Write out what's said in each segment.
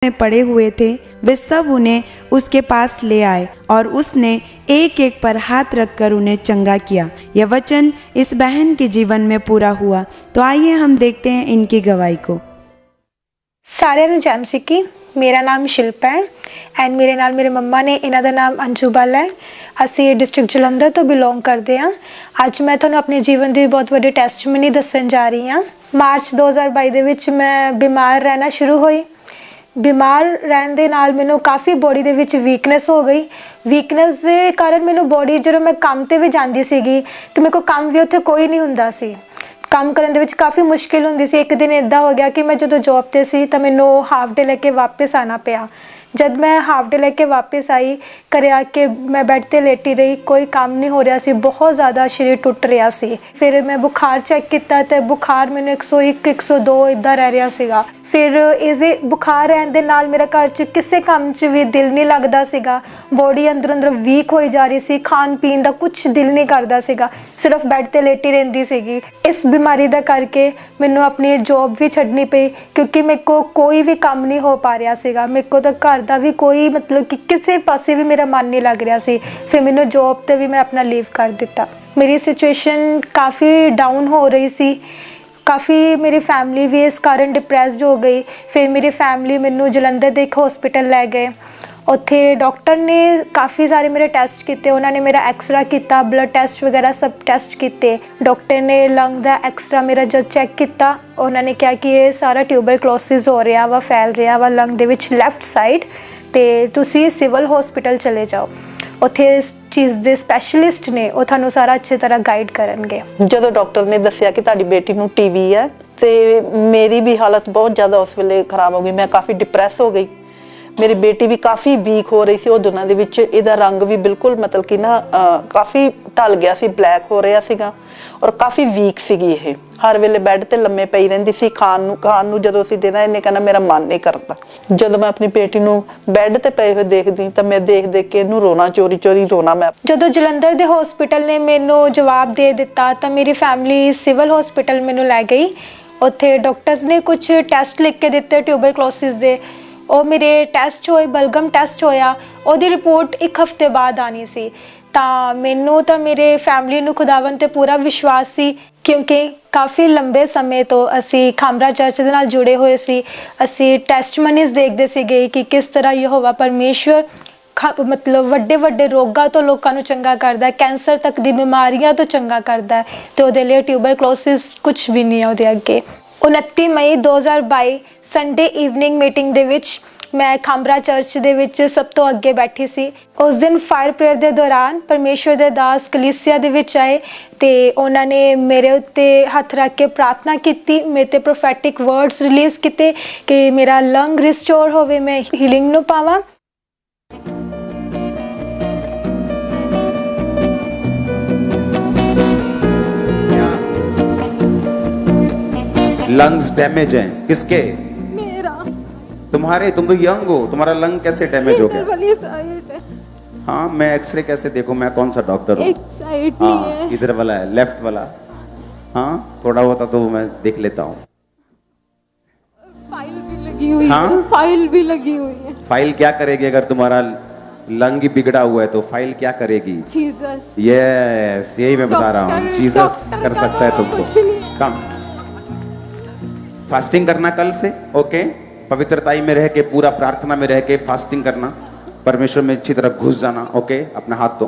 में पड़े हुए थे वे सब उन्हें उसके पास ले आए और उसने एक एक पर हाथ रखकर उन्हें चंगा किया। यह वचन इस बहन के जीवन में पूरा हुआ। तो आइए हम देखते हैं इनकी गवाही को। सारिਆਂ ਨੂੰ ਜੈ ਮਸੀਹ ਕੀ। ਮੇਰਾ ਨਾਮ ਸ਼ਿਲਪਾ ਹੈ ਐਂਡ ਮੇਰੇ ਨਾਲ ਮੇਰੇ ਮੰਮਾ ਨੇ, ਇਹਨਾਂ ਦਾ ਨਾਮ ਅੰਜੂ ਬਾਲਾ ਹੈ। ਅਸੀਂ ਡਿਸਟ੍ਰਿਕਟ ਜਲੰਧਰ ਤੋਂ ਬਿਲੋਂਗ ਕਰਦੇ ਹਾਂ। ਅੱਜ ਮੈਂ ਤੁਹਾਨੂੰ ਆਪਣੇ ਜੀਵਨ ਦੀ ਬਹੁਤ ਵੱਡੀ ਟੈਸਟਮਨੀ ਦੱਸਣ ਜਾ ਰਹੀ ਹਾਂ। ਮਾਰਚ 2022 ਦੇ ਵਿੱਚ ਮੈਂ ਬਿਮਾਰ ਰਹਿਣਾ ਸ਼ੁਰੂ ਹੋਈ। ਬਿਮਾਰ ਰਹਿਣ ਦੇ ਨਾਲ ਮੈਨੂੰ ਕਾਫੀ ਬੋਡੀ ਦੇ ਵਿੱਚ ਵੀਕਨੈਸ ਹੋ ਗਈ। ਵੀਕਨੈਸ ਦੇ ਕਾਰਨ ਮੈਨੂੰ ਬੋਡੀ, ਜਦੋਂ ਮੈਂ ਕੰਮ ਤੇ ਵੀ ਜਾਂਦੀ ਸੀਗੀ ਤੇ ਮੇਰੇ ਕੋਲ ਕੰਮ ਵੀ ਉੱਥੇ ਕੋਈ ਨਹੀਂ ਹੁੰਦਾ ਸੀ। ਕੰਮ ਕਰਨ ਦੇ ਵਿੱਚ ਕਾਫੀ ਮੁਸ਼ਕਿਲ ਹੁੰਦੀ ਸੀ। ਇੱਕ ਦਿਨ ਇੱਦਾਂ ਹੋ ਗਿਆ ਕਿ ਮੈਂ ਜਦੋਂ ਜੌਬ ਤੇ ਸੀ ਤਾਂ ਮੈਨੂੰ ਹਾਫ ਡੇ ਲੈ ਕੇ ਵਾਪਸ ਆਉਣਾ ਪਿਆ। ਜਦ ਮੈਂ ਹਾਫ ਡੇ ਲੈ ਕੇ ਵਾਪਸ ਆਈ, ਘਰੇ ਆ ਕੇ ਮੈਂ ਬੈੱਡ ਤੇ ਲੇਟੀ ਰਹੀ, ਕੋਈ ਕੰਮ ਨਹੀਂ ਹੋ ਰਿਹਾ ਸੀ, ਬਹੁਤ ਜ਼ਿਆਦਾ ਸਰੀਰ ਟੁੱਟ ਰਿਹਾ ਸੀ। ਫਿਰ ਮੈਂ ਬੁਖਾਰ ਚੈੱਕ ਕੀਤਾ ਤੇ ਬੁਖਾਰ ਮੈਨੂੰ 101 102 ਇੱਦਾਂ ਰਹਿ ਰਿਹਾ ਸੀਗਾ। ਫਿਰ ਇਸੇ ਬੁਖਾਰ ਰਹਿਣ ਦੇ ਨਾਲ ਮੇਰਾ ਘਰ 'ਚ ਕਿਸੇ ਕੰਮ 'ਚ ਵੀ ਦਿਲ ਨਹੀਂ ਲੱਗਦਾ ਸੀਗਾ। ਬੋਡੀ ਅੰਦਰੋਂ ਅੰਦਰ ਵੀਕ ਹੋਈ ਜਾ ਰਹੀ ਸੀ। ਖਾਣ ਪੀਣ ਦਾ ਕੁਝ ਦਿਲ ਨਹੀਂ ਕਰਦਾ ਸੀਗਾ, ਸਿਰਫ ਬੈੱਡ ਤੇ ਲੇਟੀ ਰਹਿੰਦੀ ਸੀਗੀ। ਇਸ ਬਿਮਾਰੀ ਦਾ ਕਰਕੇ ਮੈਨੂੰ ਆਪਣੀ ਜੌਬ ਵੀ ਛੱਡਣੀ ਪਈ ਕਿਉਂਕਿ ਮੇਰੇ ਕੋਲ ਕੋਈ ਵੀ ਕੰਮ ਨਹੀਂ ਹੋ ਪਾ ਰਿਹਾ ਸੀਗਾ। ਮੇਰੇ ਕੋਲ ਤਾਂ ਘਰ ਦਾ ਵੀ ਕੋਈ ਮਤਲਬ ਕਿ ਕਿਸੇ ਪਾਸੇ ਵੀ ਮੇਰਾ ਮਨ ਨਹੀਂ ਲੱਗ ਰਿਹਾ ਸੀ। ਫਿਰ ਮੈਨੂੰ ਜੌਬ ਤੇ ਵੀ ਮੈਂ ਆਪਣਾ ਲੀਵ ਕਰ ਦਿੱਤਾ। ਮੇਰੀ ਸਿਚੁਏਸ਼ਨ ਕਾਫੀ ਡਾਊਨ ਹੋ ਰਹੀ ਸੀ। ਕਾਫੀ ਮੇਰੀ ਫੈਮਿਲੀ ਵੀ ਇਸ ਕਾਰਨ ਡਿਪਰੈਸਡ ਹੋ ਗਈ। ਫਿਰ ਮੇਰੀ ਫੈਮਿਲੀ ਮੈਨੂੰ ਜਲੰਧਰ ਦੇ ਇੱਕ ਹਸਪੀਟਲ ਲੈ ਗਏ। ਉੱਥੇ ਡਾਕਟਰ ਨੇ ਕਾਫੀ ਸਾਰੇ ਮੇਰੇ ਟੈਸਟ ਕੀਤੇ। ਉਹਨਾਂ ਨੇ ਮੇਰਾ ਐਕਸਰਾ ਕੀਤਾ, ਬਲੱਡ ਟੈਸਟ ਵਗੈਰਾ ਸਭ ਟੈਸਟ ਕੀਤੇ। ਡਾਕਟਰ ਨੇ ਲੰਗ ਦਾ ਐਕਸਰਾ ਮੇਰਾ ਜਦ ਚੈੱਕ ਕੀਤਾ, ਉਹਨਾਂ ਨੇ ਕਿਹਾ ਕਿ ਇਹ ਸਾਰਾ ਟਿਊਬਰਕਲੋਸਿਸ ਹੋ ਰਿਹਾ ਵਾ, ਫੈਲ ਰਿਹਾ ਵਾ ਲੰਗ ਦੇ ਵਿੱਚ ਲੈਫਟ ਸਾਈਡ, ਤੇ ਤੁਸੀਂ ਸਿਵਲ ਹਸਪੀਟਲ ਚਲੇ ਜਾਓ। ਉੱਥੇ ਇਸ ਚੀਜ਼ ਦੇ ਸਪੈਸ਼ਲਿਸਟ ਨੇ, ਉਹ ਤੁਹਾਨੂੰ ਸਾਰਾ ਅੱਛੀ ਤਰ੍ਹਾਂ ਗਾਈਡ ਕਰਨਗੇ। ਜਦੋਂ ਡਾਕਟਰ ਨੇ ਦੱਸਿਆ ਕਿ ਤੁਹਾਡੀ ਬੇਟੀ ਨੂੰ ਟੀਵੀ ਹੈ ਤੇ ਮੇਰੀ ਵੀ ਹਾਲਤ ਬਹੁਤ ਜ਼ਿਆਦਾ ਉਸ ਵੇਲੇ ਖਰਾਬ ਹੋ ਗਈ। ਮੈਂ ਕਾਫੀ ਡਿਪਰੈਸ ਹੋ ਗਈ। ਮੇਰੀ ਬੇਟੀ ਵੀ ਕਾਫੀ ਵੀਕ ਹੋ ਰਹੀ ਸੀ ਉਹ ਦਿਨਾਂ ਦੇ ਵਿੱਚ। ਇਹਦਾ ਰੰਗ ਵੀ ਬਿਲਕੁਲ ਮਤਲਬ ਕਿ ਨਾ ਕਾਫੀ ਢਲ ਗਿਆ ਸੀ, ਬਲੈਕ ਹੋ ਰਿਹਾ ਸੀਗਾ ਔਰ ਕਾਫੀ ਵੀਕ ਸੀਗੀ। ਇਹ ਹਰ ਵੇਲੇ ਬੈੱਡ ਤੇ ਲੰਮੇ ਪਈ ਰਹਿੰਦੀ ਸੀ। ਖਾਣ ਨੂੰ ਜਦੋਂ ਅਸੀਂ ਦੇਣਾ, ਇਹਨੇ ਕਹਿਣਾ ਮੇਰਾ ਮਨ ਨਹੀਂ ਕਰਦਾ। ਜਦੋਂ ਮੈਂ ਆਪਣੀ ਬੇਟੀ ਨੂੰ ਬੈੱਡ ਤੇ ਪਏ ਹੋਏ ਦੇਖਦੀ ਤਾਂ ਮੈਂ ਦੇਖ ਕੇ ਇਹਨੂੰ ਰੋਣਾ, ਚੋਰੀ ਚੋਰੀ ਰੋਣਾ। ਮੈਂ ਜਦੋਂ ਜਲੰਧਰ ਦੇ ਹਸਪੀਟਲ ਨੇ ਮੈਨੂੰ ਜਵਾਬ ਦੇ ਦਿੱਤਾ ਤਾਂ ਮੇਰੀ ਫੈਮਿਲੀ ਸਿਵਲ ਹਸਪੀਟਲ ਮੈਨੂੰ ਲੈ ਗਈ। ਉੱਥੇ ਡਾਕਟਰਸ ਨੇ ਕੁਝ ਟੈਸਟ ਲਿਖ ਕੇ ਦਿੱਤੇ ਟਿਊਬਰਕਲੋਸਿਸ ਦੇ। ਉਹ ਮੇਰੇ ਟੈਸਟ ਹੋਏ, ਬਲਗਮ ਟੈਸਟ ਹੋਇਆ, ਉਹਦੀ ਰਿਪੋਰਟ 1 ਹਫ਼ਤੇ ਬਾਅਦ ਆਣੀ ਸੀ। ਤਾਂ ਮੈਨੂੰ ਤਾਂ ਮੇਰੇ ਫੈਮਿਲੀ ਨੂੰ ਖੁਦਾਵੰਦ ਤੇ ਪੂਰਾ ਵਿਸ਼ਵਾਸ ਸੀ ਕਿਉਂਕਿ ਕਾਫੀ ਲੰਬੇ ਸਮੇਂ ਤੋਂ ਅਸੀਂ ਖਾਮਰਾ ਚਰਚ ਦੇ ਨਾਲ ਜੁੜੇ ਹੋਏ ਸੀ। ਅਸੀਂ ਟੈਸਟਮਨੀਜ਼ ਦੇਖਦੇ ਸੀਗੇ ਕਿ ਕਿਸ ਤਰ੍ਹਾਂ ਯਹੋਵਾ ਪਰਮੇਸ਼ਵਰ ਮਤਲਬ ਵੱਡੇ ਵੱਡੇ ਰੋਗਾਂ ਤੋਂ ਲੋਕਾਂ ਨੂੰ ਚੰਗਾ ਕਰਦਾ, ਕੈਂਸਰ ਤੱਕ ਦੀ ਬਿਮਾਰੀਆਂ ਤੋਂ ਚੰਗਾ ਕਰਦਾ, ਤੇ ਉਹਦੇ ਲਈ ਟਿਊਬਰਕਲੋਸਿਸ ਕੁਝ ਵੀ ਨਹੀਂ ਹੈ ਉਹਦੇ ਅੱਗੇ। 29 ਮਈ 2022 ਸੰਡੇ ਈਵਨਿੰਗ ਮੀਟਿੰਗ ਦੇ ਵਿੱਚ ਮੈਂ ਖਾਮਰਾ ਚਰਚ ਦੇ ਵਿੱਚ ਸਭ ਤੋਂ ਅੱਗੇ ਬੈਠੀ ਸੀ। ਉਸ ਦਿਨ ਫਾਇਰ ਪ੍ਰੇਅਰ ਦੇ ਦੌਰਾਨ ਪਰਮੇਸ਼ਵਰ ਦੇ ਦਾਸ ਕਲੀਸਿਆ ਦੇ ਵਿੱਚ ਆਏ ਤੇ ਉਹਨਾਂ ਨੇ ਮੇਰੇ ਉੱਤੇ ਹੱਥ ਰੱਖ ਕੇ ਪ੍ਰਾਰਥਨਾ ਕੀਤੀ, ਮੇਰੇ ਤੇ ਪ੍ਰੋਫੈਟਿਕ ਵਰਡਸ ਰਿਲੀਜ਼ ਕੀਤੇ ਕਿ ਮੇਰਾ ਲੰਗ ਰਿਸਟੋਰ ਹੋਵੇ, ਮੈਂ ਹੀਲਿੰਗ ਨੂੰ ਪਾਵਾਂ। लंग्स डैमेज हैं किसके? मेरा। तुम्हारे? तुम तो यंग हो, तुम्हारा लंग कैसे डैमेज हो गया? वाली साइड है। हाँ, मैं एक्सरे कैसे देखूं? मैं कौन सा डॉक्टर हूँ? एक साइड नहीं है। इधर वाला है, लेफ्ट वाला। हाँ, थोड़ा होता तो मैं देख लेता हूँ। फाइल भी लगी हुई हाँ? है। फाइल भी लगी हुई है। फाइल क्या करेगी? अगर तुम्हारा लंग ही बिगड़ा हुआ है तो फाइल क्या करेगी? जीसस। यस, यही मैं बता रहा हूँ। जीसस कर सकता है तुमको। कम फास्टिंग करना कल से, ओके? पवित्रताई में रह के, पूरा प्रार्थना में रह के फास्टिंग करना, परमेश्वर में अच्छी तरह घुस जाना, ओके? अपना हाथ दो।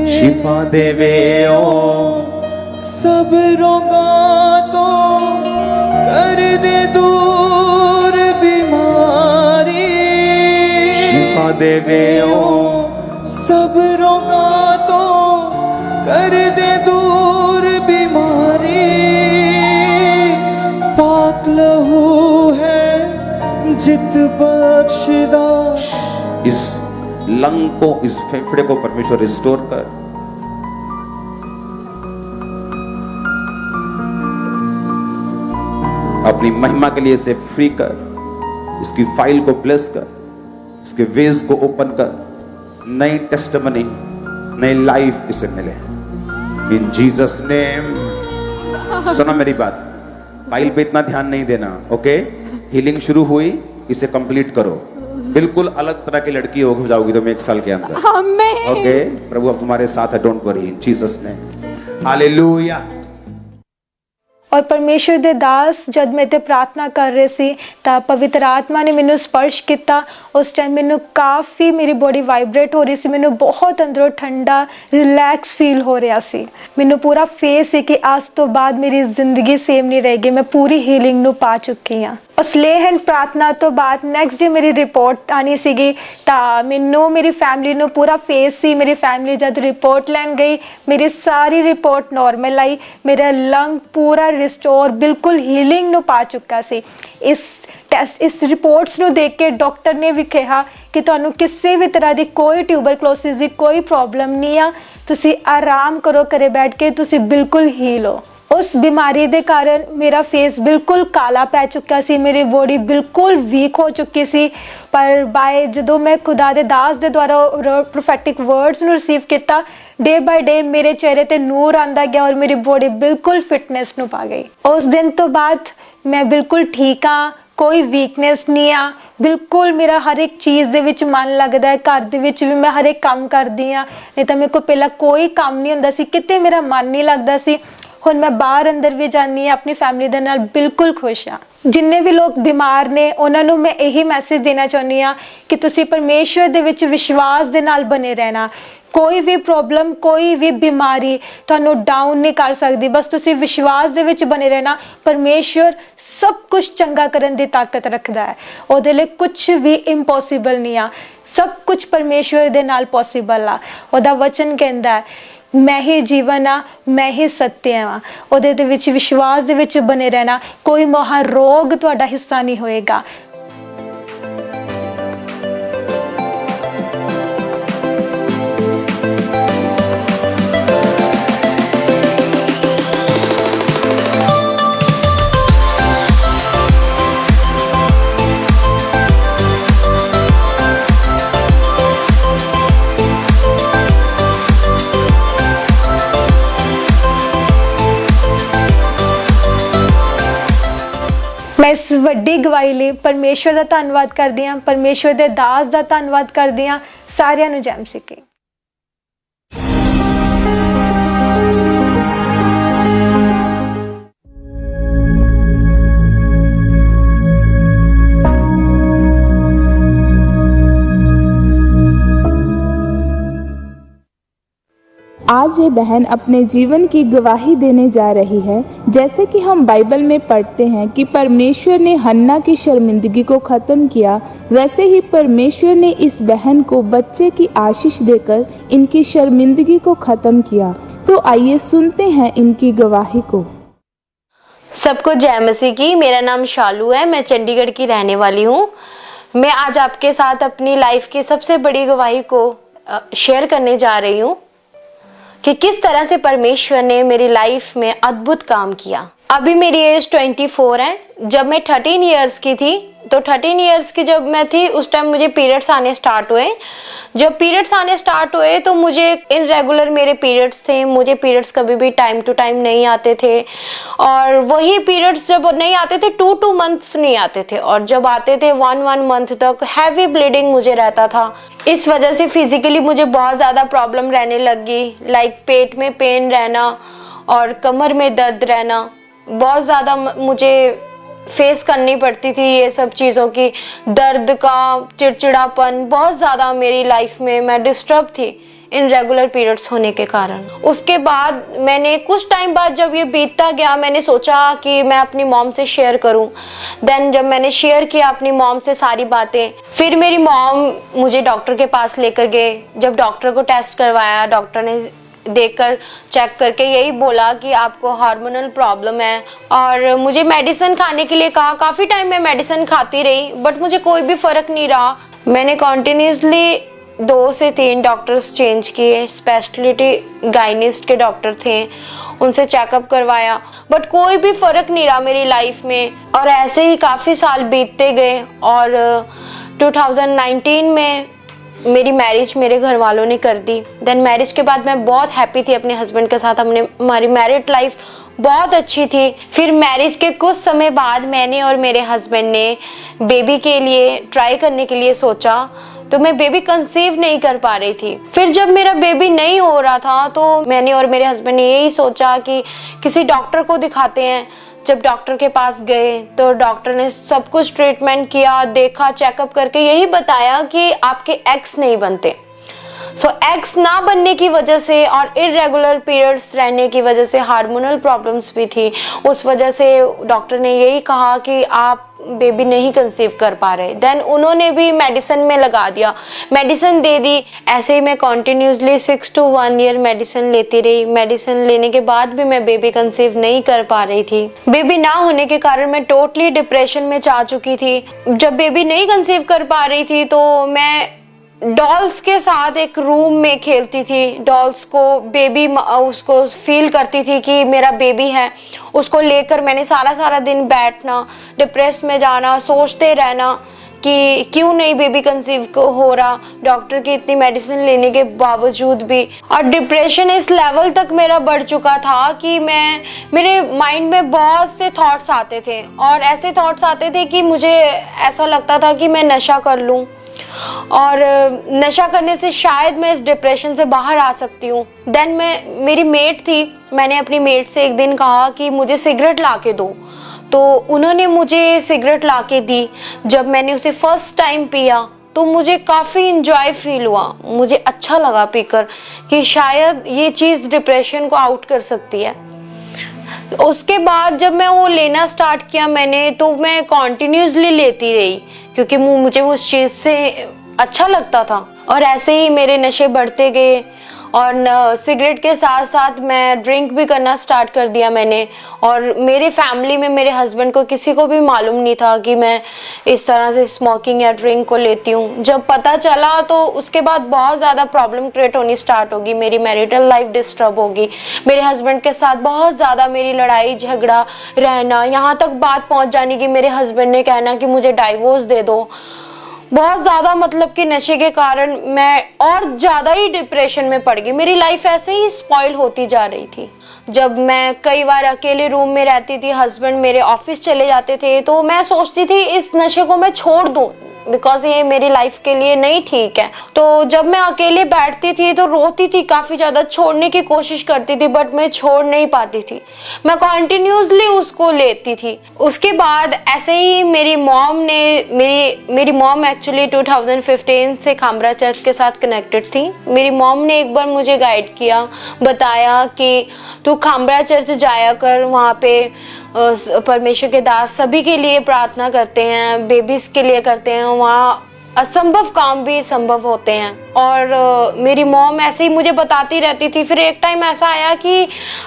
शिफा देवे ओ सब रोगा तो कर दे दूर बीमारी। शिफा देवे ओ सब रोगा तो कर दे दूर बीमारी। पाक लहू है जित बख्शदा। इस लंग को, इस फेफड़े को परमेश्वर रिस्टोर कर। अपनी महिमा के लिए इसे फ्री कर। इसकी फाइल को ब्लेस कर, इसके वेज को ओपन कर। नई टेस्टमनी, नई लाइफ इसे मिले इन जीसस नेम। सुनो मेरी बात, फाइल पे इतना ध्यान नहीं देना, ओके। हीलिंग शुरू हुई, इसे कंप्लीट करो। बिल्कुल अलग तरह की लड़की हो जाओगी तुम 1 साल के अंदर, आमीन। ओके। प्रभु अब तुम्हारे साथ है, don't worry, in Jesus name, hallelujah. और परमेश्वर दे दास जब मैं ते प्रार्थना कर रहे सी ਤਾਂ ਪਵਿੱਤਰ ਆਤਮਾ ਨੇ ਮੈਨੂੰ ਸਪਰਸ਼ ਕੀਤਾ। ਉਸ ਟਾਈਮ ਮੈਨੂੰ ਕਾਫੀ ਮੇਰੀ ਬੋਡੀ ਵਾਈਬ੍ਰੇਟ ਹੋ ਰਹੀ ਸੀ, ਮੈਨੂੰ ਬਹੁਤ ਅੰਦਰੋਂ ਠੰਡਾ ਰਿਲੈਕਸ ਫੀਲ ਹੋ ਰਿਹਾ ਸੀ। ਮੈਨੂੰ ਪੂਰਾ ਫੇਸ ਸੀ ਕਿ ਅੱਜ ਤੋਂ ਬਾਅਦ ਮੇਰੀ ਜ਼ਿੰਦਗੀ ਸੇਮ ਨਹੀਂ ਰਹੇਗੀ, ਮੈਂ ਪੂਰੀ ਹੀਲਿੰਗ ਨੂੰ ਪਾ ਚੁੱਕੀ ਹਾਂ। ਉਸ ਲੇਹਨ ਪ੍ਰਾਰਥਨਾ ਤੋਂ ਬਾਅਦ ਨੈਕਸਟ ਡੇ ਮੇਰੀ ਰਿਪੋਰਟ ਆਣੀ ਸੀਗੀ ਤਾਂ ਮੈਨੂੰ ਮੇਰੀ ਫੈਮਿਲੀ ਨੂੰ ਪੂਰਾ ਫੇਸ ਸੀ। ਮੇਰੀ ਫੈਮਿਲੀ ਜਦ ਰਿਪੋਰਟ ਲੈਣ ਗਈ ਮੇਰੀ ਸਾਰੀ ਰਿਪੋਰਟ ਨਾਰਮਲ ਆਈ, ਮੇਰਾ ਲੰਗ ਪੂਰਾ ਰਿਸਟੋਰ ਬਿਲਕੁਲ ਹੀਲਿੰਗ ਨੂੰ ਪਾ ਚੁੱਕਾ ਸੀ। ਇਸ ਰਿਪੋਰਟਸ ਨੂੰ ਦੇਖ ਕੇ ਡਾਕਟਰ ਨੇ ਵੀ ਕਿਹਾ ਕਿ ਤੁਹਾਨੂੰ ਕਿਸੇ ਵੀ ਤਰ੍ਹਾਂ ਦੀ ਕੋਈ ਟਿਊਬਰਕਲੋਸਿਸ ਦੀ ਕੋਈ ਪ੍ਰੋਬਲਮ ਨਹੀਂ ਆ, ਤੁਸੀਂ ਆਰਾਮ ਕਰੋ, ਘਰੇ ਬੈਠ ਕੇ ਤੁਸੀਂ ਬਿਲਕੁਲ ਹੀਲ ਹੋ। ਉਸ ਬਿਮਾਰੀ ਦੇ ਕਾਰਨ ਮੇਰਾ ਫੇਸ ਬਿਲਕੁਲ ਕਾਲਾ ਪੈ ਚੁੱਕਾ ਸੀ, ਮੇਰੀ ਬੋਡੀ ਬਿਲਕੁਲ ਵੀਕ ਹੋ ਚੁੱਕੀ ਸੀ। ਪਰ ਬਾਏ ਜਦੋਂ ਮੈਂ ਖੁਦਾ ਦੇ ਦਾਸ ਦੇ ਦੁਆਰਾ ਪ੍ਰੋਫੈਟਿਕ ਵਰਡਸ ਨੂੰ ਰਿਸੀਵ ਕੀਤਾ, ਡੇ ਬਾਏ ਡੇ ਮੇਰੇ ਚਿਹਰੇ ਤੇ ਨੂਰ ਆਂਦਾ ਗਿਆ ਔਰ ਮੇਰੀ ਬੋਡੀ ਬਿਲਕੁਲ ਫਿਟਨੈਸ ਨੂੰ ਪਾ ਗਈ। ਉਸ ਦਿਨ ਤੋਂ ਬਾਅਦ ਮੈਂ ਬਿਲਕੁਲ ਠੀਕ ਹਾਂ, ਕੋਈ ਵੀਕਨੈਸ ਨਹੀਂ ਆ, ਬਿਲਕੁਲ ਮੇਰਾ ਹਰ ਇੱਕ ਚੀਜ਼ ਦੇ ਵਿੱਚ ਮਨ ਲੱਗਦਾ ਹੈ। ਘਰ ਦੇ ਵਿੱਚ ਵੀ ਮੈਂ ਹਰ ਇੱਕ ਕੰਮ ਕਰਦੀ ਹਾਂ, ਨਹੀਂ ਤਾਂ ਮੇਰੇ ਕੋਲ ਪਹਿਲਾਂ ਕੋਈ ਕੰਮ ਨਹੀਂ ਹੁੰਦਾ ਸੀ, ਕਿਤੇ ਮੇਰਾ ਮਨ ਨਹੀਂ ਲੱਗਦਾ ਸੀ। ਹੁਣ ਮੈਂ ਬਾਹਰ ਅੰਦਰ ਵੀ ਜਾਂਦੀ ਹਾਂ, ਆਪਣੀ ਫੈਮਿਲੀ ਦੇ ਨਾਲ ਬਿਲਕੁਲ ਖੁਸ਼ ਹਾਂ। ਜਿੰਨੇ ਵੀ ਲੋਕ ਬਿਮਾਰ ਨੇ ਉਹਨਾਂ ਨੂੰ ਮੈਂ ਇਹੀ ਮੈਸੇਜ ਦੇਣਾ ਚਾਹੁੰਦੀ ਹਾਂ ਕਿ ਤੁਸੀਂ ਪਰਮੇਸ਼ਵਰ ਦੇ ਵਿੱਚ ਵਿਸ਼ਵਾਸ ਦੇ ਨਾਲ ਬਣੇ ਰਹਿਣਾ। ਕੋਈ ਵੀ ਪ੍ਰੋਬਲਮ, ਕੋਈ ਵੀ ਬਿਮਾਰੀ ਤੁਹਾਨੂੰ ਡਾਊਨ ਨਹੀਂ ਕਰ ਸਕਦੀ, ਬਸ ਤੁਸੀਂ ਵਿਸ਼ਵਾਸ ਦੇ ਵਿੱਚ ਬਣੇ ਰਹਿਣਾ। ਪਰਮੇਸ਼ਵਰ ਸਭ ਕੁਝ ਚੰਗਾ ਕਰਨ ਦੀ ਤਾਕਤ ਰੱਖਦਾ ਹੈ, ਉਹਦੇ ਲਈ ਕੁਝ ਵੀ ਇੰਪੋਸੀਬਲ ਨਹੀਂ ਆ, ਸਭ ਕੁਝ ਪਰਮੇਸ਼ਵਰ ਦੇ ਨਾਲ ਪੋਸੀਬਲ ਆ। ਉਹਦਾ ਵਚਨ ਕਹਿੰਦਾ ਹੈ ਮੈਂ ਹੀ ਜੀਵਨ ਆ, ਮੈਂ ਹੀ ਸੱਤਿ ਆ। ਉਹਦੇ ਦੇ ਵਿੱਚ ਵਿਸ਼ਵਾਸ ਦੇ ਵਿੱਚ ਬਣੇ ਰਹਿਣਾ, ਕੋਈ ਮਹਾ ਰੋਗ ਤੁਹਾਡਾ ਹਿੱਸਾ ਨਹੀਂ ਹੋਏਗਾ। मैं इस वड्डी गवाही ਲਈ परमेश्वर ਦਾ ਧੰਨਵਾਦ ਕਰਦੀ ਹਾਂ, परमेश्वर ਦੇ ਦਾਸ ਦਾ ਧੰਨਵਾਦ ਕਰਦੀ ਹਾਂ। ਸਾਰਿਆਂ ਨੂੰ ਜੈ ਮਸੀਹ ਕੀ। आज ये बहन अपने जीवन की गवाही देने जा रही है। जैसे कि हम बाइबल में पढ़ते हैं कि परमेश्वर ने हन्ना की शर्मिंदगी को ख़त्म किया, वैसे ही परमेश्वर ने इस बहन को बच्चे की आशीष देकर इनकी शर्मिंदगी को ख़त्म किया। तो आइए सुनते हैं इनकी गवाही को। सबको जय मसीह की। मेरा नाम शालू है, मैं चंडीगढ़ की रहने वाली हूँ। मैं आज आपके साथ अपनी लाइफ की सबसे बड़ी गवाही को शेयर करने जा रही हूँ कि किस तरह से परमेश्वर ने मेरी लाइफ में अद्भुत काम किया। अभी मेरी एज 24 है। जब मैं 13 इयर्स की थी, तो 13 इयर्स की जब मैं थी उस टाइम मुझे पीरियड्स आने स्टार्ट हुए। जब पीरियड्स आने स्टार्ट हुए तो मुझे इनरेगुलर मेरे पीरियड्स थे, मुझे पीरियड्स कभी भी टाइम टू टाइम नहीं आते थे। और वही पीरियड्स जब नहीं आते थे 2 मंथ्स नहीं आते थे, और जब आते थे 1 मंथ तक हैवी ब्लीडिंग मुझे रहता था। इस वजह से फिजिकली मुझे बहुत ज़्यादा प्रॉब्लम रहने लगी, लाइक पेट में पेन रहना और कमर में दर्द रहना। बहुत ज़्यादा मुझे फेस करनी पड़ती थी ये सब चीज़ों की, दर्द का, चिड़चिड़ापन बहुत ज़्यादा मेरी लाइफ में मैं डिस्टर्ब थी इन रेगुलर पीरियड्स होने के कारण। उसके बाद मैंने कुछ टाइम बाद जब ये बीतता गया, मैंने सोचा कि मैं अपनी मॉम से शेयर करूं। देन जब मैंने शेयर किया अपनी मॉम से सारी बातें, फिर मेरी मॉम मुझे डॉक्टर के पास लेकर गए। जब डॉक्टर को टेस्ट करवाया, डॉक्टर ने देखकर चेक करके यही बोला कि आपको हार्मोनल प्रॉब्लम है, और मुझे मेडिसिन खाने के लिए कहा। काफ़ी टाइम मैं मेडिसिन खाती रही बट मुझे कोई भी फ़र्क नहीं रहा। मैंने कॉन्टिन्यूसली 2 से 3 डॉक्टर्स चेंज किए, स्पेशलिटी गायनिस्ट के डॉक्टर थे, उनसे चेकअप करवाया बट कोई भी फ़र्क नहीं रहा मेरी लाइफ में। और ऐसे ही काफ़ी साल बीतते गए और 2019 में मेरी मैरिज मेरे घर वालों ने कर दी। देन मैरिज के बाद मैं बहुत हैप्पी थी अपने हस्बैंड के साथ, हमारी मैरिड लाइफ बहुत अच्छी थी। फिर मैरिज के कुछ समय बाद मैंने और मेरे हस्बैंड ने बेबी के लिए ट्राई करने के लिए सोचा, तो मैं बेबी कंसीव नहीं कर पा रही थी। फिर जब मेरा बेबी नहीं हो रहा था तो मैंने और मेरे हस्बैंड ने यही सोचा कि किसी डॉक्टर को दिखाते हैं। जब डॉक्टर के पास गए तो डॉक्टर ने सब कुछ ट्रीटमेंट किया, देखा, चेकअप करके यही बताया कि आपके एग्स नहीं बनते। एग्स ना बनने की वजह से और इरेगुलर पीरियड्स रहने की वजह से हार्मोनल प्रॉब्लम्स भी थी। उस वजह से डॉक्टर ने यही कहा कि आप बेबी नहीं कंसीव कर पा रहे। देन उन्होंने भी मेडिसिन में लगा दिया, मेडिसिन दे दी। ऐसे ही मैं कॉन्टिन्यूसली 6 to 1 year मेडिसिन लेती रही। मेडिसिन लेने के बाद भी मैं बेबी कंसीव नहीं कर पा रही थी। बेबी ना होने के कारण मैं टोटली डिप्रेशन में जा चुकी थी। जब बेबी नहीं कंसीव कर पा रही थी तो मैं डॉल्स के साथ एक रूम में खेलती थी। डॉल्स को बेबी उसको फील करती थी कि मेरा बेबी है। उसको लेकर मैंने सारा दिन बैठना, डिप्रेस में जाना, सोचते रहना कि क्यों नहीं बेबी कंसीव हो रहा, डॉक्टर की इतनी मेडिसिन लेने के बावजूद भी। और डिप्रेशन इस लेवल तक मेरा बढ़ चुका था कि मेरे माइंड में बहुत से थॉट्स आते थे और ऐसे थॉट्स आते थे कि मुझे ऐसा लगता था कि मैं नशा कर लूं और नशा करने से शायद मैं इस डिप्रेशन से बाहर आ सकती हूँ। देन मेरी मेट थी, मैंने अपनी मेट से एक दिन कहा कि मुझे सिगरेट ला के दो, तो उन्होंने मुझे सिगरेट ला के दी। जब मैंने उसे फर्स्ट टाइम पिया तो मुझे काफ़ी इंजॉय फील हुआ, मुझे अच्छा लगा पीकर कि शायद ये चीज़ डिप्रेशन को आउट कर सकती है। उसके बाद जब मैं वो लेना स्टार्ट किया मैंने, तो मैं कॉन्टिन्यूसली लेती रही क्योंकि मुझे उस चीज़ से अच्छा लगता था। और ऐसे ही मेरे नशे बढ़ते गए और सिगरेट के साथ साथ मैं ड्रिंक भी करना स्टार्ट कर दिया मैंने। और मेरे फैमिली में मेरे हस्बैंड को किसी को भी मालूम नहीं था कि मैं इस तरह से स्मोकिंग या ड्रिंक को लेती हूँ। जब पता चला तो उसके बाद बहुत ज़्यादा प्रॉब्लम क्रिएट होनी स्टार्ट होगी, मेरी मैरिटल लाइफ डिस्टर्ब होगी, मेरे हस्बैंड के साथ बहुत ज़्यादा मेरी लड़ाई झगड़ा रहना, यहाँ तक बात पहुँच जानी कि मेरे हस्बैंड ने कहना कि मुझे डाइवोर्स दे दो। बहुत ज़्यादा मतलब कि नशे के कारण मैं और ज़्यादा ही डिप्रेशन में पड़ गई। मेरी लाइफ ऐसे ही स्पॉइल होती जा रही थी। जब मैं कई बार अकेले रूम में रहती थी, हस्बैंड मेरे ऑफिस चले जाते थे, तो मैं सोचती थी इस नशे को मैं छोड़ दूँ बिकॉज ये मेरी लाइफ के लिए नहीं ठीक है। तो जब मैं अकेले बैठती थी तो रोती थी काफ़ी ज़्यादा, छोड़ने की कोशिश करती थी बट मैं छोड़ नहीं पाती थी, मैं कॉन्टिन्यूसली उसको लेती थी। उसके बाद ऐसे ही मेरी मॉम एक्चुअली 2015 से खामरा चर्च के साथ कनेक्टेड थी। मेरी मॉम ने एक बार मुझे गाइड किया, बताया कि तू खामरा चर्च जाया कर, वहाँ पे परमेश्वर के दास सभी के लिए प्रार्थना करते हैं, बेबीज के लिए करते हैं, वहाँ असंभव काम भी संभव होते हैं। और मेरी मॉम ऐसे ही मुझे बताती रहती थी। फिर एक टाइम ऐसा आया कि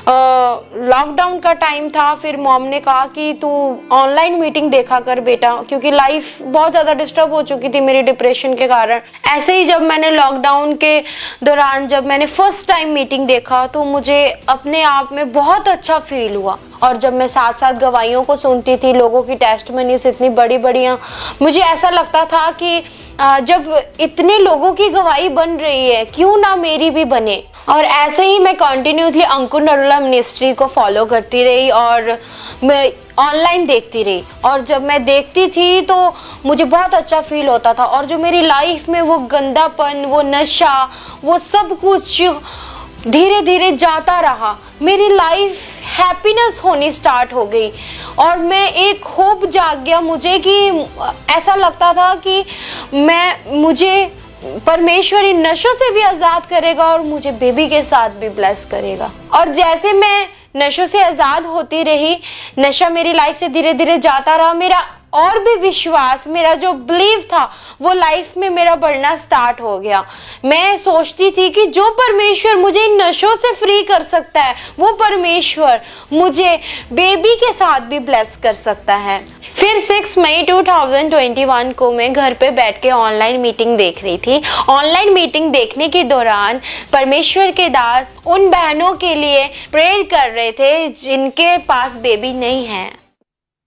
लॉकडाउन का टाइम था, फिर मॉम ने कहा कि तू ऑनलाइन मीटिंग देखा कर बेटा, क्योंकि लाइफ बहुत ज़्यादा डिस्टर्ब हो चुकी थी मेरी डिप्रेशन के कारण। ऐसे ही जब मैंने लॉकडाउन के दौरान जब मैंने फर्स्ट टाइम मीटिंग देखा तो मुझे अपने आप में बहुत अच्छा फील हुआ। और जब मैं साथ साथ गवाहियों को सुनती थी, लोगों की टेस्टमनीज इतनी बड़ी बड़ियाँ, मुझे ऐसा लगता था कि जब इतने लोगों की गवाही बन रही है क्यों ना मेरी भी बने। और ऐसे ही मैं कॉन्टिन्यूसली अंकुर नरूला मिनिस्ट्री को फॉलो करती रही और मैं ऑनलाइन देखती रही। और जब मैं देखती थी तो मुझे बहुत अच्छा फील होता था। और जो मेरी लाइफ में वो गंदापन, वो नशा, वो सब कुछ धीरे धीरे जाता रहा। मेरी लाइफ हैप्पीनेस होनी स्टार्ट हो गई और मैं एक होप जाग गया मुझे कि ऐसा लगता था कि मुझे परमेश्वर इन नशों से भी आज़ाद करेगा और मुझे बेबी के साथ भी ब्लेस करेगा। और जैसे मैं नशों से आज़ाद होती रही, नशा मेरी लाइफ से धीरे धीरे जाता रहा, मेरा और भी विश्वास, मेरा जो बिलीव था वो लाइफ में मेरा बढ़ना स्टार्ट हो गया। मैं सोचती थी कि जो परमेश्वर मुझे इन नशों से फ्री कर सकता है वो परमेश्वर मुझे बेबी के साथ भी ब्लेस कर सकता है। फिर 6 मई 2021 को मैं घर पे बैठ के ऑनलाइन मीटिंग देख रही थी। ऑनलाइन मीटिंग देखने के दौरान परमेश्वर के दास उन बहनों के लिए प्रेयर कर रहे थे जिनके पास बेबी नहीं है,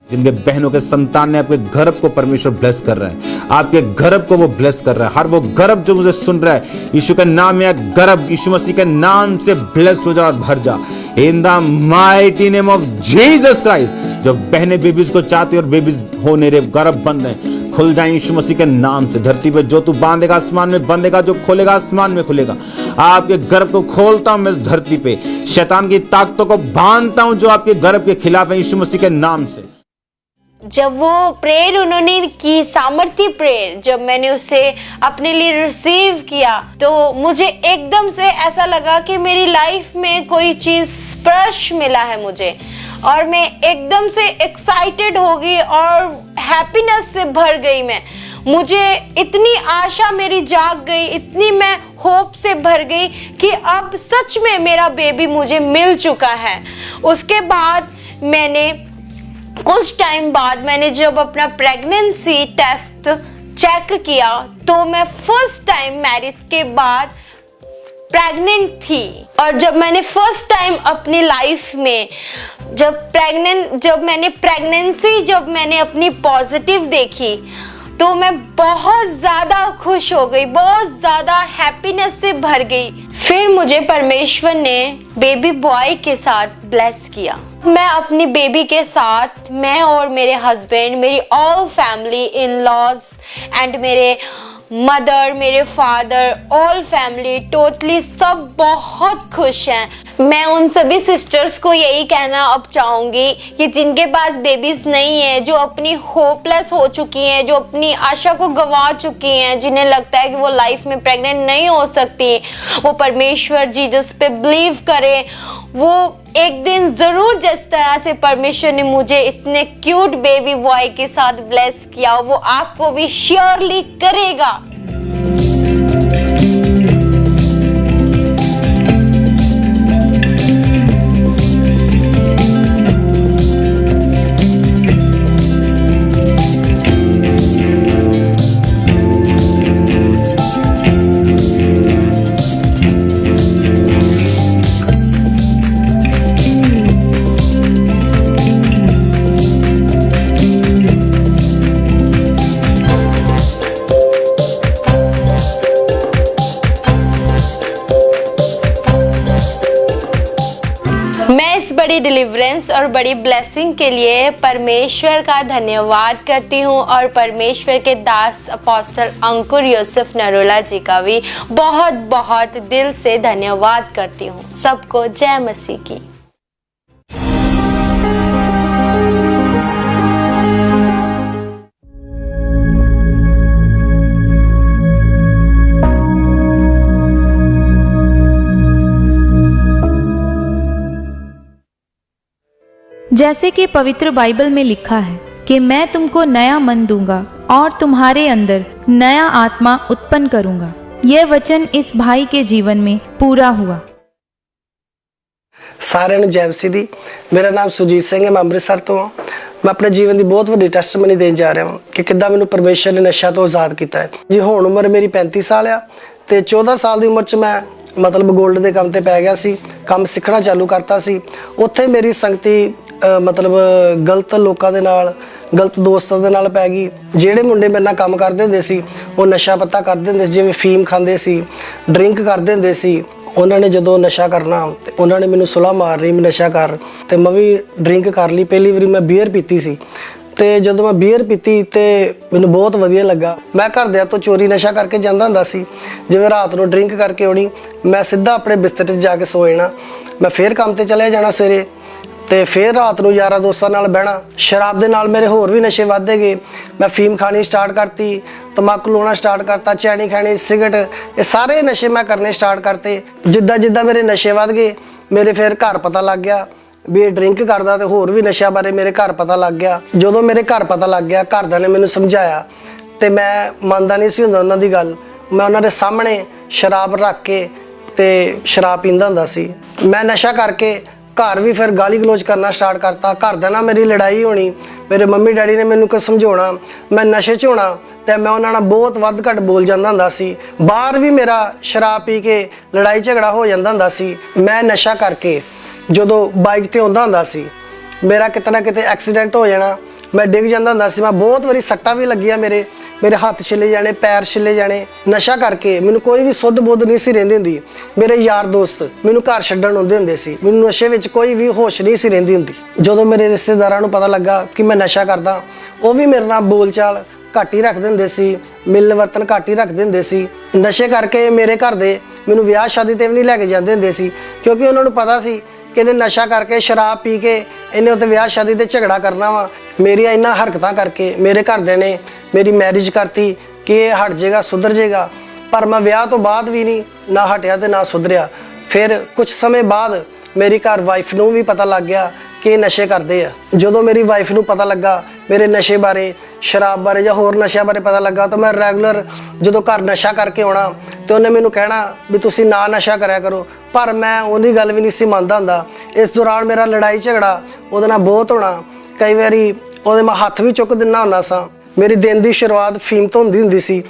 जिनके बहनों के संतान ने आपके गर्भ को परमेश्वर ब्लेस कर रहे हैं, आपके गर्भ को वो ब्लेस कर रहा है। हर वो गर्भ जो मुझे सुन रहा है, यीशु के नाम में गर्भ यीशु मसीह के नाम से ब्लेस हो जा और भर जा। In the mighty name of Jesus Christ. जो बहनें बेबीज को चाहती और बेबीज होने रे गर्भ बंद हैं, खुल जाए यीशु मसीह के नाम से। धरती पे जो तू बांधेगा आसमान में बंधेगा, जो खोलेगा आसमान में खुलेगा। आपके गर्भ को खोलता हूं मैं इस धरती पे, शैतान की ताकतों को बांधता हूं जो आपके गर्भ के खिलाफ है, यीशु मसीह के नाम से। जब वो प्रेयर उन्होंने की, सामर्थ्य प्रेयर, जब मैंने उसे अपने लिए रिसीव किया, तो मुझे एकदम से ऐसा लगा कि मेरी लाइफ में कोई चीज स्पर्श मिला है मुझे, और मैं एकदम से एक्साइटेड हो गई और हैप्पीनेस से भर गई। मुझे इतनी आशा मेरी जाग गई, इतनी मैं होप से भर गई कि अब सच में मेरा बेबी मुझे मिल चुका है। उसके बाद मैंने कुछ टाइम बाद मैंने जब अपना प्रेगनेंसी टेस्ट चेक किया, तो मैं फर्स्ट टाइम मैरिज के बाद प्रेग्नेंट थी। और जब मैंने फर्स्ट टाइम अपनी लाइफ में जब मैंने अपनी पॉजिटिव देखी, तो मैं बहुत ज़्यादा खुश हो गई, बहुत ज़्यादा हैप्पीनेस से भर गई। फिर मुझे परमेश्वर ने बेबी बॉय के साथ ब्लेस किया। मैं अपनी बेबी के साथ, मैं और मेरे हस्बैंड, मेरी all family, in laws and मेरे मदर, मेरे फादर, ऑल फैमिली टोटली सब बहुत खुश हैं। मैं उन सभी सिस्टर्स को यही कहना अब चाहूँगी कि जिनके पास बेबीज नहीं है, जो अपनी होपलेस हो चुकी हैं, जो अपनी आशा को गंवा चुकी हैं, जिन्हें लगता है कि वो लाइफ में प्रेग्नेंट नहीं हो सकती, वो परमेश्वर जीसस पे बिलीव करें। वो एक दिन ज़रूर, जिस तरह से परमेश्वर ने मुझे इतने क्यूट बेबी बॉय के साथ ब्लेस किया, वो आपको भी श्योरली करेगा। बड़ी डिलीवरेंस और बड़ी ब्लेसिंग के लिए परमेश्वर का धन्यवाद करती हूँ, और परमेश्वर के दास अपोस्टल अंकुर यूसुफ नरोला जी का भी बहुत बहुत दिल से धन्यवाद करती हूँ। सबको जय मसीह की। जैसे कि पवित्र बाइबल में लिखा है कि मैं तुमको नया मन दूंगा और तुम्हारे अंदर नया आत्मा उत्पन्न करूंगा। यह वचन इस भाई के जीवन में पूरा हुआ। सारे ਨੂੰ ਜੈ ਮਸੀਹ ਦੀ। ਮੇਰਾ ਨਾਮ ਸੁਜੀਤ ਸਿੰਘ ਹੈ, ਮੈਂ ਅੰਮ੍ਰਿਤਸਰ ਤੋਂ ਹਾਂ। ਮੈਂ ਆਪਣੇ ਜੀਵਨ ਦੀ ਬਹੁਤ ਵੱਡੀ ਟੈਸਟਮਨੀ ਦੇਣ ਜਾ ਰਿਹਾ ਹਾਂ ਕਿ ਕਿੱਦਾਂ ਮੈਨੂੰ ਪਰਮੇਸ਼ਰ ਨੇ ਨਸ਼ਾ ਤੋਂ ਆਜ਼ਾਦ ਕੀਤਾ ਹੈ ਜੀ। ਹੁਣ ਉਮਰ ਮੇਰੀ 35 ਸਾਲ ਆ ਤੇ 14 ਸਾਲ ਦੀ ਉਮਰ 'ਚ ਮੈਂ मतलब गोल्ड के काम ते पै गया सी, काम सीखना चालू करता सी। उत्थे मेरी संगति मतलब गलत लोगों के नाल, गलत दोस्तों के नाल पै गई। ਜਿਹੜੇ ਮੁੰਡੇ ਮੇਰੇ ਨਾਲ ਕੰਮ ਕਰਦੇ ਹੁੰਦੇ ਸੀ ਉਹ ਨਸ਼ਾ ਪੱਤਾ ਕਰਦੇ ਹੁੰਦੇ ਸੀ, ਜਿਵੇਂ ਫੀਮ ਖਾਂਦੇ ਸੀ, ਡਰਿੰਕ ਕਰਦੇ ਹੁੰਦੇ ਸੀ। ਉਹਨਾਂ ਨੇ ਜਦੋਂ ਨਸ਼ਾ ਕਰਨਾ ਤੇ ਉਹਨਾਂ ਨੇ ਮੈਨੂੰ ਸੁਲਾ ਮਾਰਨੀ, ਮੈਂ ਨਸ਼ਾ ਕਰ, ਤੇ ਮੈਂ ਵੀ ਡਰਿੰਕ ਕਰ ਲਈ। ਪਹਿਲੀ ਵਾਰੀ ਮੈਂ ਬੀਅਰ ਪੀਤੀ ਸੀ ਤੇ ਜਦੋਂ ਮੈਂ ਬੀਅਰ ਪੀਤੀ ਤੇ ਮੈਨੂੰ ਬਹੁਤ ਵਧੀਆ ਲੱਗਾ। ਮੈਂ ਘਰਦਿਆਂ ਤੋਂ ਚੋਰੀ ਨਸ਼ਾ ਕਰਕੇ ਜਾਂਦਾ ਹੁੰਦਾ ਸੀ। ਜਿਵੇਂ ਰਾਤ ਨੂੰ ਡਰਿੰਕ ਕਰਕੇ ਆਉਣੀ, ਮੈਂ ਸਿੱਧਾ ਆਪਣੇ ਬਿਸਤਰੇ 'ਚ ਜਾ ਕੇ ਸੋ ਜਾਣਾ। ਮੈਂ ਫੇਰ ਕੰਮ ਤੇ ਚਲੇ ਜਾਣਾ ਸਵੇਰੇ, ਤੇ ਫੇਰ ਰਾਤ ਨੂੰ ਯਾਰਾਂ ਦੋਸਤਾਂ ਨਾਲ ਬਹਿਣਾ। ਸ਼ਰਾਬ ਦੇ ਨਾਲ ਮੇਰੇ ਹੋਰ ਵੀ ਨਸ਼ੇ ਵੱਧਦੇ ਗਏ। ਮੈਂ ਫੀਮ ਖਾਣੀ ਸਟਾਰਟ ਕਰਤੀ, ਤੰਬਾਕੂ ਲਾਉਣਾ ਸਟਾਰਟ ਕਰਤਾ, ਚੈਨੀ ਖਾਣੀ, ਸਿਗਰਟ, ਇਹ ਸਾਰੇ ਨਸ਼ੇ ਮੈਂ ਕਰਨੇ ਸਟਾਰਟ ਕਰਤੇ। ਜਿੱਦਾਂ ਜਿੱਦਾਂ ਮੇਰੇ ਨਸ਼ੇ ਵੱਧ ਗਏ, ਮੇਰੇ ਫਿਰ ਘਰ ਪਤਾ ਲੱਗ ਗਿਆ ਵੀ ਇਹ ਡਰਿੰਕ ਕਰਦਾ, ਤੇ ਹੋਰ ਵੀ ਨਸ਼ਿਆਂ ਬਾਰੇ ਮੇਰੇ ਘਰ ਪਤਾ ਲੱਗ ਗਿਆ। ਜਦੋਂ ਮੇਰੇ ਘਰ ਪਤਾ ਲੱਗ ਗਿਆ, ਘਰਦਿਆਂ ਨੇ ਮੈਨੂੰ ਸਮਝਾਇਆ ਤੇ ਮੈਂ ਮੰਨਦਾ ਨਹੀਂ ਸੀ ਹੁੰਦਾ ਉਹਨਾਂ ਦੀ ਗੱਲ। ਮੈਂ ਉਹਨਾਂ ਦੇ ਸਾਹਮਣੇ ਸ਼ਰਾਬ ਰੱਖ ਕੇ ਤੇ ਸ਼ਰਾਬ ਪੀਂਦਾ ਹੁੰਦਾ ਸੀ। ਮੈਂ ਨਸ਼ਾ ਕਰਕੇ घर भी फिर गाली गलोच करना स्टार्ट करता। घरदे नाल मेरी लड़ाई होनी, मेरे मम्मी डैडी ने मैनू कुछ समझाउणा, मैं नशे च होना ते मैं उन्हां नाल बहुत वध घट बोल जांदा हुंदा सी। बाहर भी मेरा शराब पी के लड़ाई झगड़ा हो जांदा हुंदा सी। मैं नशा करके जदों बाइक ते आउंदा हुंदा सी, मेरा किते ना किते एक्सीडेंट हो जाना, मैं डिग जांदा हुंदा सी। मैं बहुत वारी सट्टां भी लगियां मेरे, ਮੇਰੇ ਹੱਥ ਛਿੱਲੇ ਜਾਣੇ, ਪੈਰ ਛਿੱਲੇ ਜਾਣੇ। ਨਸ਼ਾ ਕਰਕੇ ਮੈਨੂੰ ਕੋਈ ਵੀ ਸੁੱਧ ਬੁੱਧ ਨਹੀਂ ਸੀ ਰਹਿੰਦੀ ਹੁੰਦੀ। ਮੇਰੇ ਯਾਰ ਦੋਸਤ ਮੈਨੂੰ ਘਰ ਛੱਡਣ ਆਉਂਦੇ ਹੁੰਦੇ ਸੀ, ਮੈਨੂੰ ਨਸ਼ੇ ਵਿੱਚ ਕੋਈ ਵੀ ਹੋਸ਼ ਨਹੀਂ ਸੀ ਰਹਿੰਦੀ ਹੁੰਦੀ। ਜਦੋਂ ਮੇਰੇ ਰਿਸ਼ਤੇਦਾਰਾਂ ਨੂੰ ਪਤਾ ਲੱਗਾ ਕਿ ਮੈਂ ਨਸ਼ਾ ਕਰਦਾ, ਉਹ ਵੀ ਮੇਰੇ ਨਾਲ ਬੋਲਚਾਲ ਘੱਟ ਹੀ ਰੱਖਦੇ ਹੁੰਦੇ ਸੀ, ਮਿਲਣ ਵਰਤਨ ਘੱਟ ਹੀ ਰੱਖਦੇ ਹੁੰਦੇ ਸੀ। ਨਸ਼ੇ ਕਰਕੇ ਮੇਰੇ ਘਰ ਦੇ ਮੈਨੂੰ ਵਿਆਹ ਸ਼ਾਦੀ ਤੇ ਵੀ ਨਹੀਂ ਲੈ ਕੇ ਜਾਂਦੇ ਹੁੰਦੇ ਸੀ, ਕਿਉਂਕਿ ਉਹਨਾਂ ਨੂੰ ਪਤਾ ਸੀ ਕਿ ਇਹਨੇ ਨਸ਼ਾ ਕਰਕੇ ਸ਼ਰਾਬ ਪੀ ਕੇ ਇਹਨੇ ਉੱਤੇ ਵਿਆਹ ਸ਼ਾਦੀ ਤੇ ਝਗੜਾ ਕਰਨਾ ਵਾ। ਮੇਰੀਆਂ ਇਹਨਾਂ ਹਰਕਤਾਂ ਕਰਕੇ ਮੇਰੇ ਘਰਦਿਆਂ ਨੇ ਮੇਰੀ ਮੈਰਿਜ ਕਰਤੀ ਕਿ ਇਹ ਹਟ ਜਾਏਗਾ, ਸੁਧਰ ਜਾਏਗਾ। ਪਰ ਮੈਂ ਵਿਆਹ ਤੋਂ ਬਾਅਦ ਵੀ ਨਹੀਂ ਨਾ ਹਟਿਆ ਤੇ ਨਾ ਸੁਧਰਿਆ। ਫਿਰ ਕੁਝ ਸਮੇਂ ਬਾਅਦ ਮੇਰੀ ਘਰ ਵਾਈਫ ਨੂੰ ਵੀ ਪਤਾ ਲੱਗ ਗਿਆ ਕਿ ਇਹ ਨਸ਼ੇ ਕਰਦੇ ਆ। ਜਦੋਂ ਮੇਰੀ ਵਾਈਫ ਨੂੰ ਪਤਾ ਲੱਗਾ ਮੇਰੇ ਨਸ਼ੇ ਬਾਰੇ, ਸ਼ਰਾਬ ਬਾਰੇ ਜਾਂ ਹੋਰ ਨਸ਼ਿਆਂ ਬਾਰੇ ਪਤਾ ਲੱਗਾ, ਤਾਂ ਮੈਂ ਰੈਗੂਲਰ ਜਦੋਂ ਘਰ ਨਸ਼ਾ ਕਰਕੇ ਆਉਣਾ ਤੇ ਉਹਨੇ ਮੈਨੂੰ ਕਹਿਣਾ ਵੀ ਤੁਸੀਂ ਨਾ ਨਸ਼ਾ ਕਰਿਆ ਕਰੋ, ਪਰ ਮੈਂ ਉਹਦੀ ਗੱਲ ਵੀ ਨਹੀਂ ਸੀ ਮੰਨਦਾ ਹੁੰਦਾ। ਇਸ ਦੌਰਾਨ ਮੇਰਾ ਲੜਾਈ ਝਗੜਾ ਉਹਦੇ ਨਾਲ ਬਹੁਤ ਹੋਣਾ। ਕਈ ਵਾਰੀ ਉਹਦੇ ਮੈਂ ਹੱਥ ਵੀ ਚੁੱਕ ਦਿੰਦਾ ਹੁੰਦਾ ਸਾਂ। ਮੇਰੀ ਦਿਨ ਦੀ ਸ਼ੁਰੂਆਤ ਫੀਮ ਤੋਂ ਹੁੰਦੀ ਸੀ।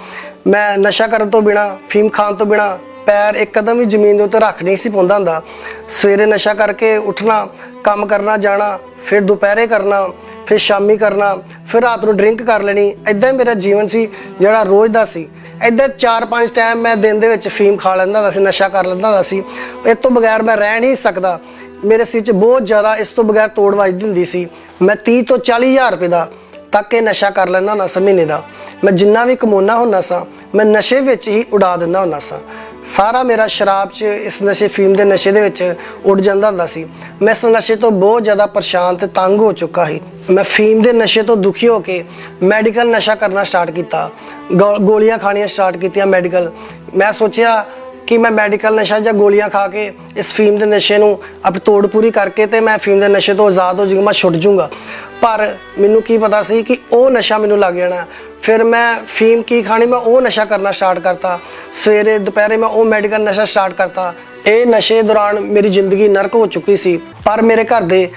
ਮੈਂ ਨਸ਼ਾ ਕਰਨ ਤੋਂ ਬਿਨਾ, ਫੀਮ ਖਾਣ ਤੋਂ ਬਿਨਾ ਪੈਰ ਇੱਕ ਕਦਮ ਵੀ ਜ਼ਮੀਨ ਦੇ ਉੱਤੇ ਰੱਖ ਨਹੀਂ ਸੀ ਪਾਉਂਦਾ ਹੁੰਦਾ। ਸਵੇਰੇ ਨਸ਼ਾ ਕਰਕੇ ਉੱਠਣਾ, ਕੰਮ ਕਰਨਾ ਜਾਣਾ, ਫਿਰ ਦੁਪਹਿਰੇ ਕਰਨਾ, ਫਿਰ ਸ਼ਾਮੀ ਕਰਨਾ, ਫਿਰ ਰਾਤ ਨੂੰ ਡਰਿੰਕ ਕਰ ਲੈਣੀ। ਇਦਾਂ ਹੀ ਮੇਰਾ ਜੀਵਨ ਸੀ ਜਿਹੜਾ ਰੋਜ਼ ਦਾ ਸੀ। ਇਦਾਂ 4-5 ਟਾਈਮ ਮੈਂ ਦਿਨ ਦੇ ਵਿੱਚ ਫੀਮ ਖਾ ਲੈਂਦਾ ਹੁੰਦਾ ਸੀ, ਨਸ਼ਾ ਕਰ ਲੈਂਦਾ ਹੁੰਦਾ ਸੀ। ਇਸ ਤੋਂ ਬਗੈਰ ਮੈਂ ਰਹਿ ਨਹੀਂ ਸਕਦਾ। ਮੇਰੇ ਸਿਰ 'ਚ ਬਹੁਤ ਜ਼ਿਆਦਾ ਇਸ ਤੋਂ ਬਗੈਰ ਤੋੜ ਵੱਜਦੀ ਹੁੰਦੀ ਸੀ। ਮੈਂ 30 ਤੋਂ 40 ਹਜ਼ਾਰ ਰੁਪਏ ਦਾ ਤੱਕ ਇਹ ਨਸ਼ਾ ਕਰ ਲੈਂਦਾ ਹੁੰਦਾ ਸਾਂ ਮਹੀਨੇ ਦਾ। ਮੈਂ ਜਿੰਨਾ ਵੀ ਕਮਾਉਣਾ ਹੁੰਦਾ ਸਾਂ ਮੈਂ ਨਸ਼ੇ ਵਿੱਚ ਹੀ ਉਡਾ ਦਿੰਦਾ ਹੁੰਦਾ ਸਾਂ। ਸਾਰਾ ਮੇਰਾ ਸ਼ਰਾਬ 'ਚ, ਇਸ ਨਸ਼ੇ ਫੀਮ ਦੇ ਨਸ਼ੇ ਦੇ ਵਿੱਚ ਉੱਡ ਜਾਂਦਾ ਹੁੰਦਾ ਸੀ। ਮੈਂ ਇਸ ਨਸ਼ੇ ਤੋਂ ਬਹੁਤ ਜ਼ਿਆਦਾ ਪਰੇਸ਼ਾਨ ਤੇ ਤੰਗ ਹੋ ਚੁੱਕਾ ਸੀ। ਮੈਂ ਫੀਮ ਦੇ ਨਸ਼ੇ ਤੋਂ ਦੁਖੀ ਹੋ ਕੇ ਮੈਡੀਕਲ ਨਸ਼ਾ ਕਰਨਾ ਸਟਾਰਟ ਕੀਤਾ, ਗੋਲੀਆਂ ਖਾਣੀਆਂ ਸਟਾਰਟ ਕੀਤੀਆਂ ਮੈਡੀਕਲ। ਮੈਂ ਸੋਚਿਆ ਕਿ ਮੈਂ ਮੈਡੀਕਲ ਨਸ਼ਾ ਜਾਂ ਗੋਲੀਆਂ ਖਾ ਕੇ ਇਸ ਫੀਮ ਦੇ ਨਸ਼ੇ ਨੂੰ ਆਪਣੀ ਤੋੜ ਪੂਰੀ ਕਰਕੇ ਤੇ ਮੈਂ ਫੀਮ ਦੇ ਨਸ਼ੇ ਤੋਂ ਆਜ਼ਾਦ ਹੋ ਜਾਊਂਗਾ, ਮੈਂ ਛੁੱਟ ਜਾਊਂਗਾ। ਪਰ ਮੈਨੂੰ ਕੀ ਪਤਾ ਸੀ ਕਿ ਉਹ ਨਸ਼ਾ ਮੈਨੂੰ ਲੱਗ ਜਾਣਾ। ਫਿਰ ਮੈਂ ਫੀਮ ਕੀ ਖਾਣੀ, ਮੈਂ ਉਹ ਨਸ਼ਾ ਕਰਨਾ ਸਟਾਰਟ ਕਰਤਾ। ਸਵੇਰੇ ਦੁਪਹਿਰੇ ਮੈਂ ਉਹ ਮੈਡੀਕਲ ਨਸ਼ਾ ਸਟਾਰਟ ਕਰਤਾ। ਇਹ ਨਸ਼ੇ ਦੌਰਾਨ ਮੇਰੀ ਜ਼ਿੰਦਗੀ ਨਰਕ ਹੋ ਚੁੱਕੀ ਸੀ। ਪਰ ਮੇਰੇ ਘਰ ਦੇ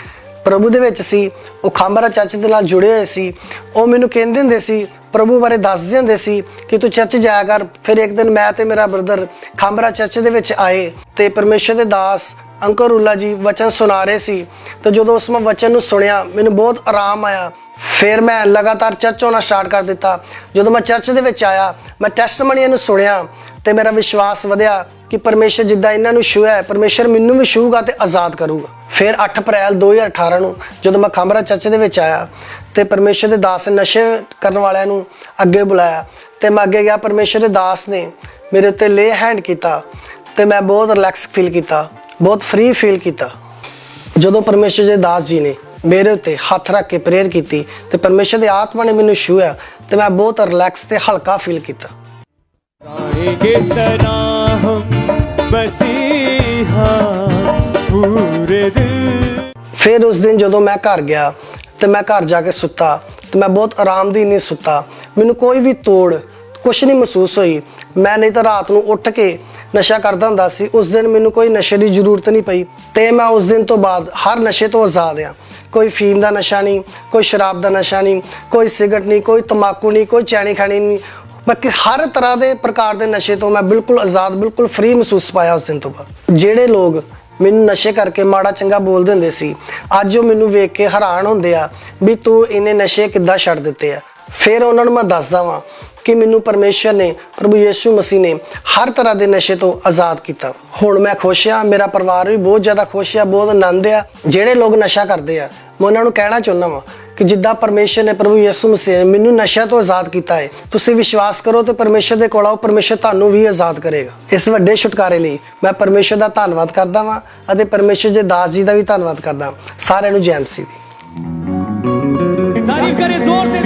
ਪ੍ਰਭੂ ਦੇ ਵਿੱਚ ਸੀ, ਉਹ ਖਾਂਬਰਾ ਚਰਚ ਦੇ ਨਾਲ ਜੁੜੇ ਹੋਏ ਸੀ। ਉਹ ਮੈਨੂੰ ਕਹਿੰਦੇ ਹੁੰਦੇ ਸੀ, ਪ੍ਰਭੂ ਬਾਰੇ ਦੱਸਦੇ ਹੁੰਦੇ ਸੀ ਕਿ ਤੂੰ ਚਰਚ ਜਾਇਆ ਕਰ। ਫਿਰ ਇੱਕ ਦਿਨ ਮੈਂ ਤੇ ਮੇਰਾ ਬ੍ਰਦਰ ਖਾਂਬਰਾ ਚਰਚ ਦੇ ਵਿੱਚ ਆਏ ਤੇ ਪਰਮੇਸ਼ਰ ਦੇ ਦਾਸ ਅੰਕਲ ਰੂਲਾ ਜੀ ਵਚਨ ਸੁਣਾ ਰਹੇ ਸੀ। ਤੇ ਜਦੋਂ ਉਸ ਮੈਂ ਵਚਨ ਨੂੰ ਸੁਣਿਆ ਮੈਨੂੰ ਬਹੁਤ ਆਰਾਮ ਆਇਆ। ਫਿਰ ਮੈਂ ਲਗਾਤਾਰ ਚਰਚ ਆਉਣਾ ਸਟਾਰਟ ਕਰ ਦਿੱਤਾ। ਜਦੋਂ ਮੈਂ ਚਰਚ ਦੇ ਵਿੱਚ ਆਇਆ, ਮੈਂ ਟੈਸਟਮਨੀਆਂ ਨੂੰ ਸੁਣਿਆ ਤੇ ਮੇਰਾ ਵਿਸ਼ਵਾਸ ਵਧਿਆ ਕਿ ਪਰਮੇਸ਼ਰ ਜਿੱਦਾਂ ਇਹਨਾਂ ਨੂੰ ਛੂਹਿਆ ਹੈ, ਪਰਮੇਸ਼ਰ ਮੈਨੂੰ ਵੀ ਛੂਹੂਗਾ ਤੇ ਆਜ਼ਾਦ ਕਰੂਗਾ। ਫਿਰ 8 ਅਪ੍ਰੈਲ 2018 ਨੂੰ ਜਦੋਂ ਮੈਂ ਖਾਂਬਰਾ ਚਰਚ ਦੇ ਵਿੱਚ ਆਇਆ ਤੇ ਪਰਮੇਸ਼ਰ ਦੇ ਦਾਸ ਨੇ ਨਸ਼ੇ ਕਰਨ ਵਾਲਿਆਂ ਨੂੰ ਅੱਗੇ ਬੁਲਾਇਆ ਤੇ ਮੈਂ ਅੱਗੇ ਗਿਆ। ਪਰਮੇਸ਼ਰ ਦੇ ਦਾਸ ਨੇ ਮੇਰੇ ਉੱਤੇ ਲੇ ਹੈਂਡ ਕੀਤਾ ਤੇ ਮੈਂ ਬਹੁਤ ਰਿਲੈਕਸ ਫੀਲ ਕੀਤਾ, ਬਹੁਤ ਫ੍ਰੀ ਫੀਲ ਕੀਤਾ। ਜਦੋਂ ਪਰਮੇਸ਼ਰ ਦੇ ਦਾਸ ਜੀ ਨੇ ਮੇਰੇ ਉੱਤੇ ਹੱਥ ਰੱਖ ਕੇ ਪ੍ਰੇਅਰ ਕੀਤੀ ਤੇ ਪਰਮੇਸ਼ਰ ਦੀ ਆਤਮਾ ਨੇ ਮੈਨੂੰ ਛੂਹਿਆ ਤੇ ਮੈਂ ਬਹੁਤ ਰਿਲੈਕਸ ਤੇ ਹਲਕਾ ਫੀਲ ਕੀਤਾ। गाएंगे सलाम मसीहा पूरे दिल। ਫਿਰ ਉਸ ਦਿਨ ਜਦੋਂ ਮੈਂ ਘਰ ਗਿਆ ਤੇ ਮੈਂ ਘਰ ਜਾ ਕੇ ਸੁੱਤਾ ਤੇ ਮੈਂ ਬਹੁਤ ਆਰਾਮ ਦੀ ਨਹੀਂ ਸੁੱਤਾ। ਮੈਨੂੰ ਕੋਈ ਵੀ ਤੋੜ ਕੁਛ ਨਹੀਂ ਮਹਿਸੂਸ ਹੋਈ। ਮੈਂ ਨਹੀਂ ਤਾਂ ਰਾਤ ਨੂੰ ਉੱਠ ਕੇ ਨਸ਼ਾ ਕਰਦਾ ਹੁੰਦਾ ਸੀ। ਉਸ ਦਿਨ ਮੈਨੂੰ ਕੋਈ ਨਸ਼ੇ ਦੀ ਜ਼ਰੂਰਤ ਨਹੀਂ ਪਈ ਤੇ ਮੈਂ ਉਸ ਦਿਨ ਤੋਂ ਬਾਅਦ ਹਰ ਨਸ਼ੇ ਤੋਂ ਆਜ਼ਾਦ ਆ। ਕੋਈ ਫੀਮ ਦਾ ਨਸ਼ਾ ਨਹੀਂ, ਕੋਈ ਸ਼ਰਾਬ ਦਾ ਨਸ਼ਾ ਨਹੀਂ, ਕੋਈ ਸਿਗਰਟ ਨਹੀਂ, ਕੋਈ ਤੰਬਾਕੂ ਨਹੀਂ, ਕੋਈ ਚੈਨੀ ਖਾਣੀ ਨਹੀਂ। ਬਾਕੀ ਹਰ ਤਰ੍ਹਾਂ ਦੇ ਪ੍ਰਕਾਰ ਦੇ ਨਸ਼ੇ ਤੋਂ ਮੈਂ ਬਿਲਕੁਲ ਆਜ਼ਾਦ, ਬਿਲਕੁਲ ਫ੍ਰੀ ਮਹਿਸੂਸ ਪਾਇਆ ਉਸ ਦਿਨ ਤੋਂ ਬਾਅਦ। ਜਿਹੜੇ ਲੋਕ ਮੈਨੂੰ ਨਸ਼ੇ ਕਰਕੇ ਮਾੜਾ ਚੰਗਾ ਬੋਲਦੇ ਹੁੰਦੇ ਸੀ, ਅੱਜ ਉਹ ਮੈਨੂੰ ਵੇਖ ਕੇ ਹੈਰਾਨ ਹੁੰਦੇ ਆ ਵੀ ਤੂੰ ਇਹਨੇ ਨਸ਼ੇ ਕਿੱਦਾਂ ਛੱਡ ਦਿੱਤੇ ਆ। ਫਿਰ ਉਹਨਾਂ ਨੂੰ ਮੈਂ ਦੱਸਦਾ ਵਾਂ ਕਿ ਮੈਨੂੰ ਪਰਮੇਸ਼ਰ ਨੇ, ਪ੍ਰਭੂ ਯਿਸੂ ਮਸੀਹ ਨੇ ਹਰ ਤਰ੍ਹਾਂ ਦੇ ਨਸ਼ੇ ਤੋਂ ਆਜ਼ਾਦ ਕੀਤਾ। ਹੁਣ ਮੈਂ ਖੁਸ਼ ਆ, ਮੇਰਾ ਪਰਿਵਾਰ ਵੀ ਬਹੁਤ ਜ਼ਿਆਦਾ ਖੁਸ਼ ਆ, ਬਹੁਤ ਆਨੰਦ ਆ। ਜਿਹੜੇ ਲੋਕ ਨਸ਼ਾ ਕਰਦੇ ਆ ਮੈਂ ਉਹਨਾਂ ਨੂੰ ਕਹਿਣਾ ਚਾਹੁੰਦਾ ਵਾਂ ਕਿ ਜਿੱਦਾਂ ਪਰਮੇਸ਼ਰ ਨੇ, ਪ੍ਰਭੂ ਯਿਸੂ ਮਸੀਹ ਨੇ ਮੈਨੂੰ ਨਸ਼ਿਆਂ ਤੋਂ ਆਜ਼ਾਦ ਕੀਤਾ ਹੈ, ਤੁਸੀਂ ਵਿਸ਼ਵਾਸ ਕਰੋ ਤੇ ਪਰਮੇਸ਼ਰ ਦੇ ਕੋਲ ਆਓ, ਪਰਮੇਸ਼ਰ ਤੁਹਾਨੂੰ ਵੀ ਆਜ਼ਾਦ ਕਰੇਗਾ। ਇਸ ਵੱਡੇ ਛੁਟਕਾਰੇ ਲਈ ਮੈਂ ਪਰਮੇਸ਼ਰ ਦਾ ਧੰਨਵਾਦ ਕਰਦਾ ਵਾਂ ਅਤੇ ਪਰਮੇਸ਼ਰ ਦੇ ਦਾਸ ਜੀ ਦਾ ਵੀ ਧੰਨਵਾਦ ਕਰਦਾ। ਸਾਰਿਆਂ ਨੂੰ ਜੈ ਮਸੀਹ ਦੀ। तारीफ करें जोर से